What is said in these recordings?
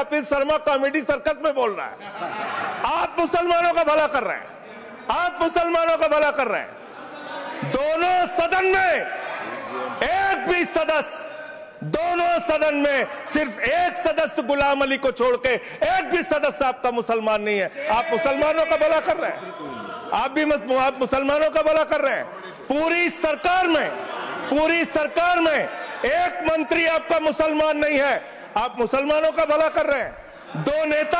Kapil Sharma comedy circus में बोल रहा है। आप मुसलमानों का भला कर रहे हैं, आप मुसलमानों का भला कर रहे हैं। दोनों सदन में एक भी सदस्य, दोनों सदन में सिर्फ एक सदस्य गुलाम अली को छोड़ के एक भी सदस्य आपका मुसलमान नहीं है। आप मुसलमानों का भला कर रहे हैं, आप मुसलमानों का भला कर रहे हैं। पूरी सरकार में एक मंत्री आपका मुसलमान नहीं है, आप मुसलमानों का भला कर रहे हैं। दो नेता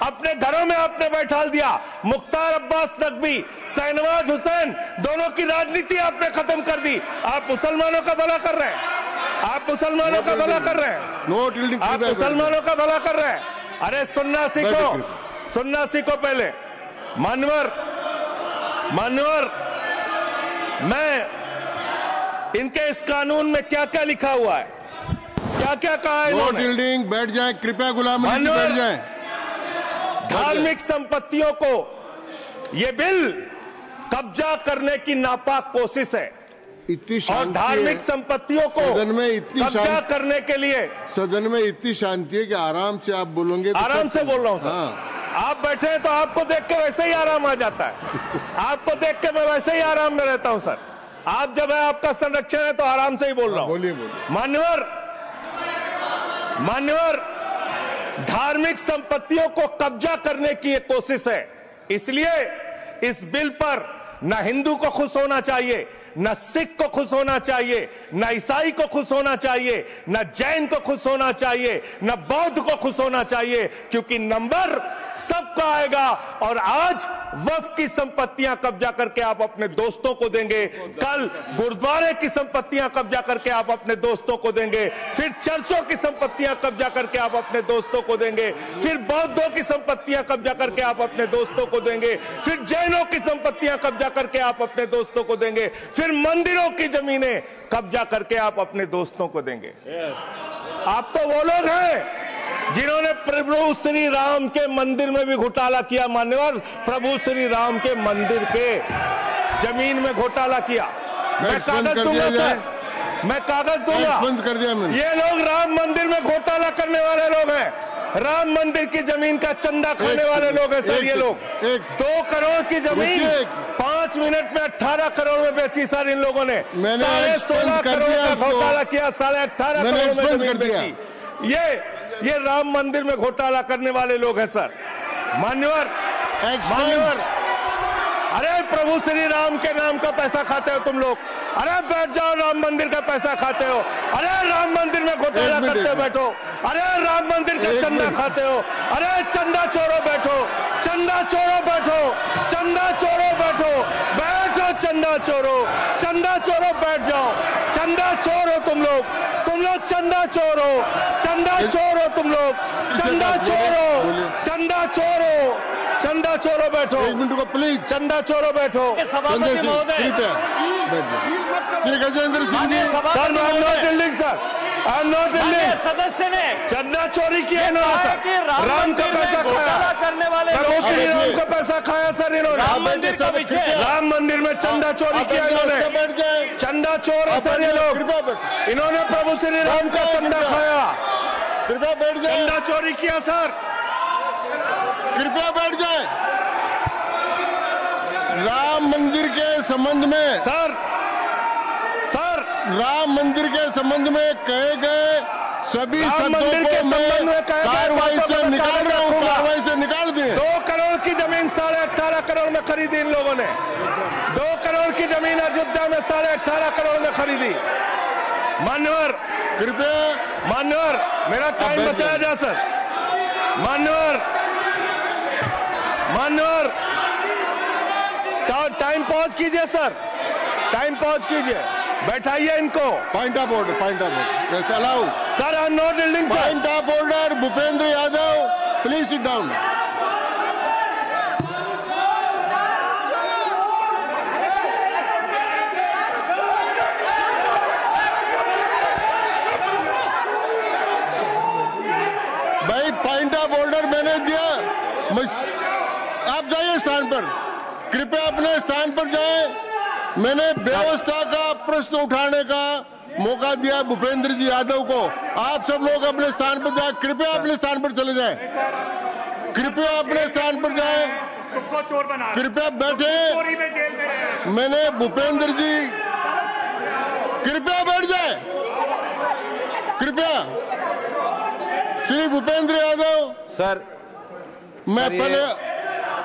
अपने घरों में आपने बैठा दिया, मुख्तार अब्बास नकवी, शाहनवाज हुसैन, दोनों की राजनीति आपने खत्म कर दी। आप मुसलमानों का भला कर रहे हैं, आप मुसलमानों का भला कर रहे हैं, आप मुसलमानों का भला कर रहे हैं। अरे सुनना सीखो पहले। मान्यवर, मैं इनके इस कानून में क्या क्या लिखा हुआ है, क्या क्या कहा है इन्होंने। बैठ जाएं कृपया, गुलाम अली बैठ जाएं। धार्मिक संपत्तियों को ये बिल कब्जा करने की नापाक कोशिश है। इतनी और धार्मिक संपत्तियों को सदन में इतनी कब्जा करने के लिए सदन में इतनी शांति है कि आराम से आप बोलोगे तो आराम से बोल रहा हूं सर। आप बैठे हैं तो आपको देख के वैसे ही आराम आ जाता है। आपको देख के मैं वैसे ही आराम में रहता हूं सर। आप जब है आपका संरक्षण है तो आराम से ही बोल रहा हूं। बोलिए। मान्यवर, धार्मिक संपत्तियों को कब्जा करने की एक कोशिश है। इसलिए इस बिल पर न हिंदू को खुश होना चाहिए, न सिख को खुश होना चाहिए, न ईसाई को खुश होना चाहिए, न जैन को खुश होना चाहिए, न बौद्ध को खुश होना चाहिए, क्योंकि नंबर सबका आएगा। और आज वक्फ की संपत्तियां कब्जा करके आप अपने दोस्तों को देंगे, कल गुरुद्वारे की संपत्तियां कब्जा करके आप अपने दोस्तों को देंगे, फिर चर्चों की संपत्तियां कब्जा करके आप अपने दोस्तों को देंगे, फिर बौद्धों की संपत्तियां कब्जा करके आप अपने दोस्तों को देंगे, फिर जैनों की संपत्तियां कब्जा करके आप अपने दोस्तों को देंगे, फिर मंदिरों की जमीनें कब्जा करके आप अपने दोस्तों को देंगे। आप तो वो लोग हैं जिन्होंने प्रभु श्री राम के मंदिर में भी घोटाला किया। मान्यवर, प्रभु श्री राम के मंदिर के जमीन में घोटाला किया। मैं कागज दूंगा सर, मैं कागज दूंगा। बंद कर दिया मैंने। ये लोग राम मंदिर में घोटाला करने वाले लोग हैं, राम मंदिर की जमीन का चंदा खाने वाले लोग हैं सर। ये लोग 2 करोड़ की जमीन 5 मिनट में 18 करोड़ में बेची सर इन लोगों ने। 16.5 करोड़ का घोटाला किया, 18.5 करोड़ में जमीन बेची। ये राम मंदिर में घोटाला करने वाले लोग हैं सर। मान्यवर, अरे प्रभु श्री राम के नाम का पैसा खाते हो तुम लोग। अरे बैठ जाओ, राम मंदिर का पैसा खाते हो। अरे राम मंदिर में घोटाला करते बैठो। अरे राम मंदिर का चंदा खाते हो। अरे चंदा चोरो बैठो, चंदा चोरो बैठो, चंदा चोरो बैठो, बैठो चंदा चोरो, चंदा चोरो बैठ जाओ। चंदा चोरो तुम लोग चंदा चोरो, चंदा चोरो तुम लोग, चंदा चोरो, चंदा चोरो, चंदा चोरो बैठो। 1 मिनट को प्लीज। चंदा चोरो बैठो। सभापति महोदय Shri Gajendra Singh ji. Sir I am not dealing sir, I am not dealing. सदस्य ने चंदा चोरी किया इन्होंने, राम का पैसा खाया करने वाले प्रभु श्री राम का पैसा खाया सर इन्होंने। राम मंदिर का विषय, राम मंदिर में चंदा चोरी किया इन्होंने। चंदा चोर है सर ये लोग। इन्होंने प्रभु श्री राम का चंदा खाया। कृपया बैठ जाए। चंदा चोरी किया सर। कृपया बैठ जाए। राम मंदिर के संबंध में सर राम मंदिर के संबंध में कहे गए सभी शब्दों को मैं कार्रवाई से निकाल रहा हूं, कार्रवाई से निकाल दिए। 2 करोड़ की जमीन 18.5 करोड़ में खरीदी इन लोगों ने। 2 करोड़ की जमीन अयोध्या में 18.5 करोड़ में खरीदी। मान्यवर, कृपया मेरा टाइम बचाया जा सर। मान्यवर टाइम पॉज कीजिए सर, टाइम पॉज कीजिए, बैठाइए इनको। Point of order allow sir. I am not dealing sir. Point of order Bhupendra Yadav, please sit down. भाई पॉइंट ऑफ ऑर्डर मैंने दिया, आप जाइए स्थान पर, कृपया अपने स्थान पर जाएं। मैंने व्यवस्था का प्रश्न उठाने का मौका दिया भूपेंद्र जी यादव को। आप सब लोग अपने स्थान पर जाए, कृपया अपने स्थान पर चले जाएं, कृपया अपने स्थान पर जाएं, कृपया बैठे। मैंने भूपेंद्र जी, कृपया बैठ जाए, कृपया। श्री भूपेंद्र यादव सर, मैं पहले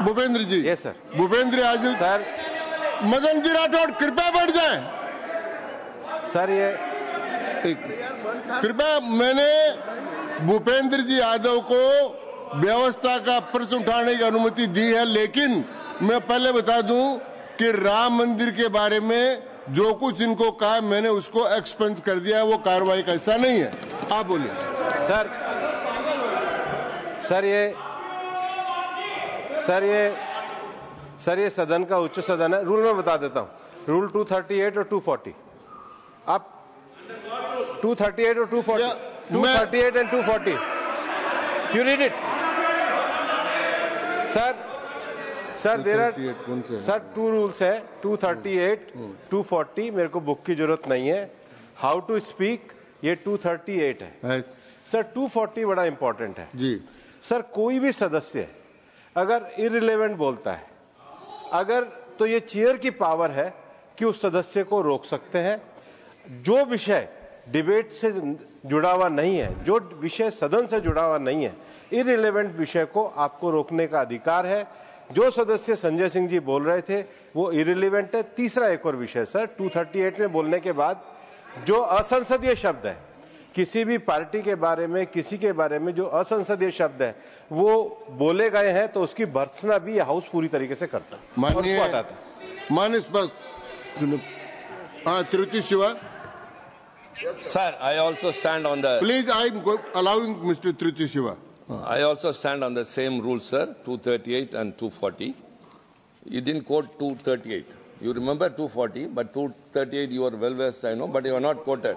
Bhupendra ji, yes sir, Bhupendra Yadav sir, Madan ji Rathore कृपया बैठ जाएं सर। ये कृपया, मैंने भूपेंद्र जी यादव को व्यवस्था का प्रश्न उठाने की अनुमति दी है, लेकिन मैं पहले बता दूं कि राम मंदिर के बारे में जो कुछ इनको कहा मैंने उसको एक्सपेंस कर दिया है, वो कार्रवाई का हिस्सा नहीं है। आप बोलिए सर। सर ये सदन का उच्च सदन है। रूल में बता देता हूं, रूल 238 और 240। आप 238 और 240, 238 and 240, you read it sir. Sir there are sir 2 rules है, 238, 240। मेरे को बुक की जरूरत नहीं है। हाउ टू स्पीक ये 238 है सर। 240 बड़ा इंपॉर्टेंट है जी सर। कोई भी सदस्य अगर इररिलेवेंट बोलता है, अगर तो ये चेयर की पावर है कि उस सदस्य को रोक सकते हैं। जो विषय डिबेट से जुड़ा हुआ नहीं है, जो विषय सदन से जुड़ा हुआ नहीं है, इररिलेवेंट विषय को आपको रोकने का अधिकार है। जो सदस्य संजय सिंह जी बोल रहे थे वो इररिलेवेंट है। तीसरा एक और विषय सर, 238 में बोलने के बाद जो असंसदीय शब्द है, किसी भी पार्टी के बारे में, किसी के बारे में जो असंसदीय शब्द है वो बोले गए हैं, तो उसकी भर्त्सना भी हाउस पूरी तरीके से करता है, माननीय हटाता है। Tiruchi Siva. Sir, I also stand on the. Please, I am allowing Mr. Tiruchi Siva. I also stand on the same rule, sir. 238 and 240. You didn't quote 238. You remember 240, but 238 you are well versed, I know, but you are not quoted.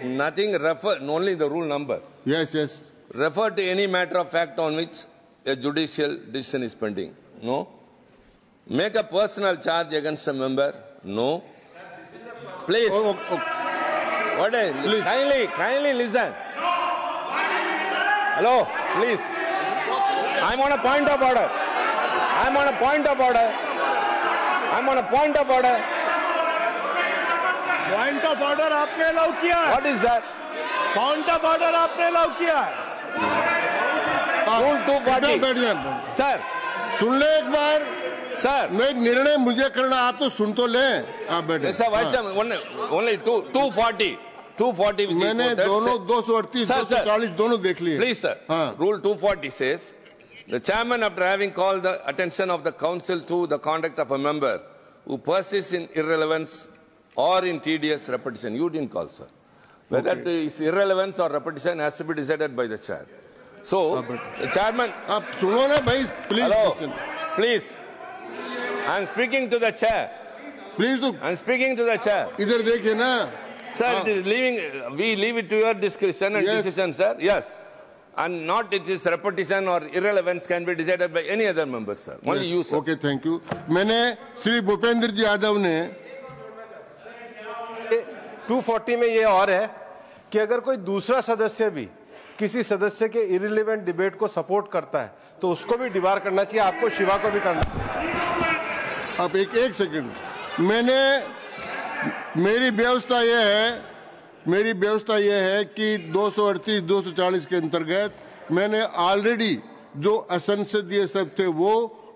Nothing refer, only the rule number. Yes, yes. Refer to any matter of fact on which a judicial decision is pending. No. Make a personal charge against a member. No. Please. What is? Please. Kindly listen. Hello, please. I'm on a point of order. I'm on a point of order. I'm on a point of order. Point of order आपने allow किया है। What is that? Point of order आपने allow किया है। Rule 240. बैठ जाए Sir. सुन ले एक बार Sir. मैं निर्णय मुझे करना, आप तो सुन तो लें। आप बैठे। Sir, only 240. 240 which मैंने is quoted, दोनों sir. 238, Sir, 240 दोनों देख लिए। Please, sir. Rule 240 says, the chairman, after having called the attention of the council to the conduct of a member who persists in irrelevance or in tedious repetition, you didn't call, sir. Whether it is irrelevance or repetition has to be decided by the chair. So, the chairman. आप सुनो ना भाई, please. Hello, please. I am speaking to the chair. Please do. I am speaking to the chair. इधर देखिए ना। Sir, it is we leave it to your discretion and decision, sir. Yes. And not it is repetition or irrelevance can be decided by any other member, sir. Only you, sir. Okay, thank you. मैंने श्री भूपेंद्र जी यादव ने 240 में ये और है कि अगर कोई दूसरा सदस्य भी किसी सदस्य के इररिलेवेंट डिबेट को सपोर्ट करता है तो उसको भी डिबार करना चाहिए, आपको शिवा को भी करना चाहिए। अब एक सेकंड, मेरी व्यवस्था यह है कि 238, 240 के अंतर्गत मैंने ऑलरेडी जो असंसदीय शब्द थे वो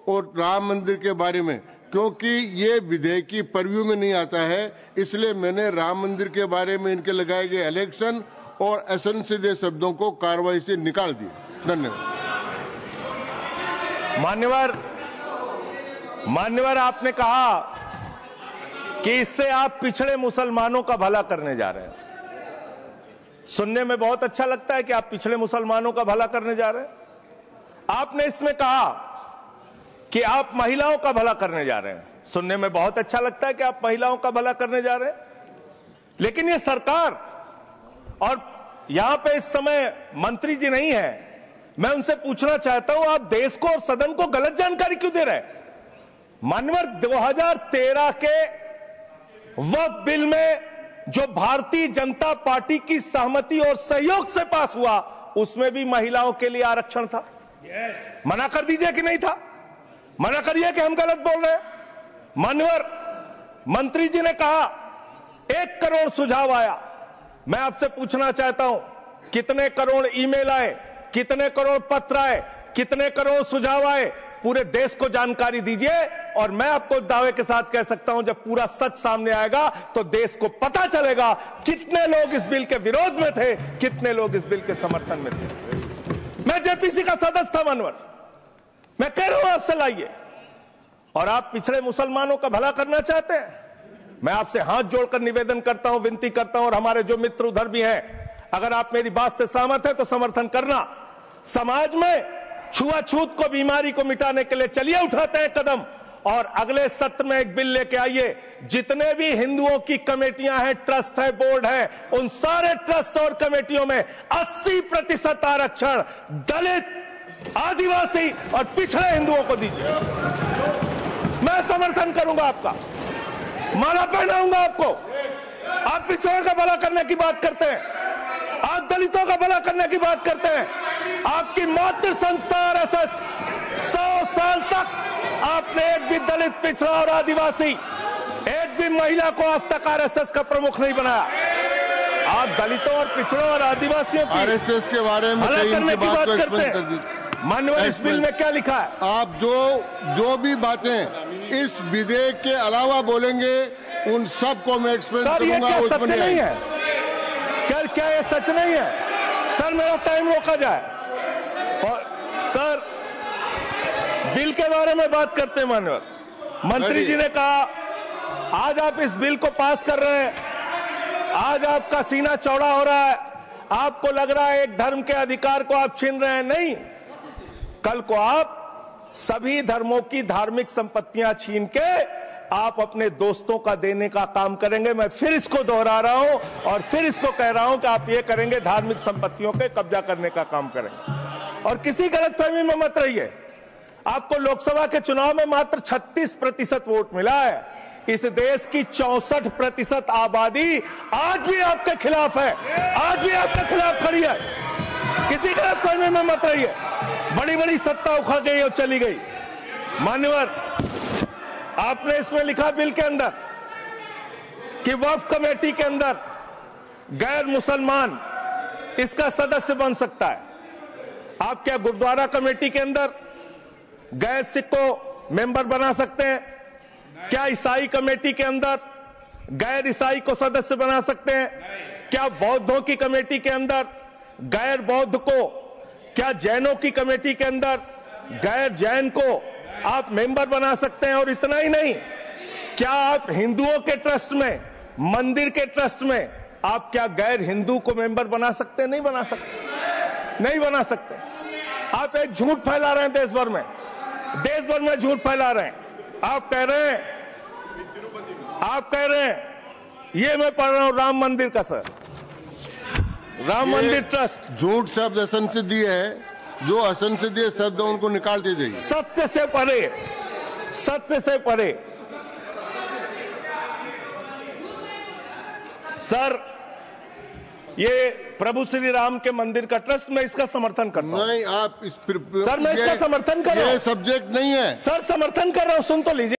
और राम मंदिर के बारे में, क्योंकि ये विधेयक की परव्यू में नहीं आता है, इसलिए मैंने राम मंदिर के बारे में इनके लगाए गए इलेक्शन और असंसदीय शब्दों को कार्रवाई से निकाल दिया। धन्यवाद। मान्यवर, आपने कहा कि इससे आप पिछड़े मुसलमानों का भला करने जा रहे हैं। सुनने में बहुत अच्छा लगता है कि आप पिछड़े मुसलमानों का भला करने जा रहे हैं। आपने इसमें कहा कि आप महिलाओं का भला करने जा रहे हैं। सुनने में बहुत अच्छा लगता है कि आप महिलाओं का भला करने जा रहे हैं, लेकिन ये सरकार, और यहां पे इस समय मंत्री जी नहीं है, मैं उनसे पूछना चाहता हूं, आप देश को और सदन को गलत जानकारी क्यों दे रहे हैं? मानवर, 2013 के वक्फ बिल में जो भारतीय जनता पार्टी की सहमति और सहयोग से पास हुआ, उसमें भी महिलाओं के लिए आरक्षण था। मना कर दीजिए कि नहीं था, मना करिए कि हम गलत बोल रहे हैं। मान्यवर मंत्री जी ने कहा 1 करोड़ सुझाव आया। मैं आपसे पूछना चाहता हूं, कितने करोड़ ईमेल आए, कितने करोड़ पत्र आए, कितने करोड़ सुझाव आए, पूरे देश को जानकारी दीजिए। और मैं आपको दावे के साथ कह सकता हूं, जब पूरा सच सामने आएगा तो देश को पता चलेगा कितने लोग इस बिल के विरोध में थे, कितने लोग इस बिल के समर्थन में थे। मैं जेपीसी का सदस्य था मानवर, मैं कह रहा हूं आपसे लाइए। और आप पिछड़े मुसलमानों का भला करना चाहते हैं, मैं आपसे हाथ जोड़कर निवेदन करता हूं, विनती करता हूं, और हमारे जो मित्र उधर भी हैं, अगर आप मेरी बात से सहमत हैं तो समर्थन करना। समाज में छुआछूत को, बीमारी को मिटाने के लिए चलिए उठाते हैं कदम, और अगले सत्र में एक बिल लेके आइए। जितने भी हिंदुओं की कमेटियां हैं, ट्रस्ट है, बोर्ड है, उन सारे ट्रस्ट और कमेटियों में 80% आरक्षण दलित, आदिवासी और पिछड़े हिंदुओं को दीजिए। मैं समर्थन करूंगा आपका, माला पहनाऊंगा आपको। आप पिछड़ों का भला करने की बात करते हैं, आप दलितों का भला करने की बात करते हैं। आपकी मातृ संस्था आरएसएस 100 साल तक आपने एक भी दलित, पिछड़ा और आदिवासी, एक भी महिला को आज तक आरएसएस का प्रमुख नहीं बनाया। आप दलितों और पिछड़ों और आदिवासियों की आरएसएस के बारे में भला करने की बात करते हैं। माननीय, इस बिल में क्या लिखा है? आप जो भी बातें इस विधेयक के अलावा बोलेंगे, उन सब को मैं एक्सप्लेन करूंगा। ये सच नहीं है? क्या ये सच नहीं है? सर मेरा टाइम रोका जाए। और सर बिल के बारे में बात करते हैं। माननीय मंत्री जी ने कहा आज आप इस बिल को पास कर रहे हैं, आज आपका सीना चौड़ा हो रहा है, आपको लग रहा है एक धर्म के अधिकार को आप छीन रहे हैं। नहीं, कल को आप सभी धर्मों की धार्मिक संपत्तियां छीन के आप अपने दोस्तों का देने का काम करेंगे। मैं फिर इसको दोहरा रहा हूं और फिर इसको कह रहा हूं कि आप ये करेंगे, धार्मिक संपत्तियों के कब्जा करने का काम करेंगे। और किसी गलतफहमी में मत रहिए। आपको लोकसभा के चुनाव में मात्र 36% वोट मिला है। इस देश की 64% आबादी आज भी आपके खिलाफ है, आज भी आपके खिलाफ खड़ी है। किसी गलतफहमी में मत रहिए। बड़ी बड़ी सत्ता उखड़ गई और चली गई। मान्यवर, आपने इसमें लिखा बिल के अंदर कि वक्फ कमेटी के अंदर गैर मुसलमान इसका सदस्य बन सकता है। आप क्या गुरुद्वारा कमेटी के अंदर गैर सिख को मेंबर बना सकते हैं? क्या ईसाई कमेटी के अंदर गैर ईसाई को सदस्य बना सकते हैं? क्या बौद्धों की कमेटी के अंदर गैर बौद्ध को, क्या जैनों की कमेटी के अंदर गैर जैन को आप मेंबर बना सकते हैं? और इतना ही नहीं, क्या आप हिंदुओं के ट्रस्ट में, मंदिर के ट्रस्ट में आप क्या गैर हिंदू को मेंबर बना सकते हैं? नहीं बना सकते, नहीं बना सकते। आप एक झूठ फैला रहे हैं देश भर में, देश भर में झूठ फैला रहे हैं। आप कह रहे हैं ये मैं पढ़ रहा हूं राम मंदिर का, सर, राम मंदिर ट्रस्ट। झूठ शब्द असंसदीय है, जो असंसदीय शब्द उनको निकाल दीजिए। सत्य से परे, सत्य से परे। सर ये प्रभु श्री राम के मंदिर का ट्रस्ट, मैं इसका समर्थन करता हूं। नहीं, आप सर मैं इसका समर्थन कर रहा हूं। ये सब्जेक्ट नहीं है सर, समर्थन कर रहा हूं, सुन तो लीजिए।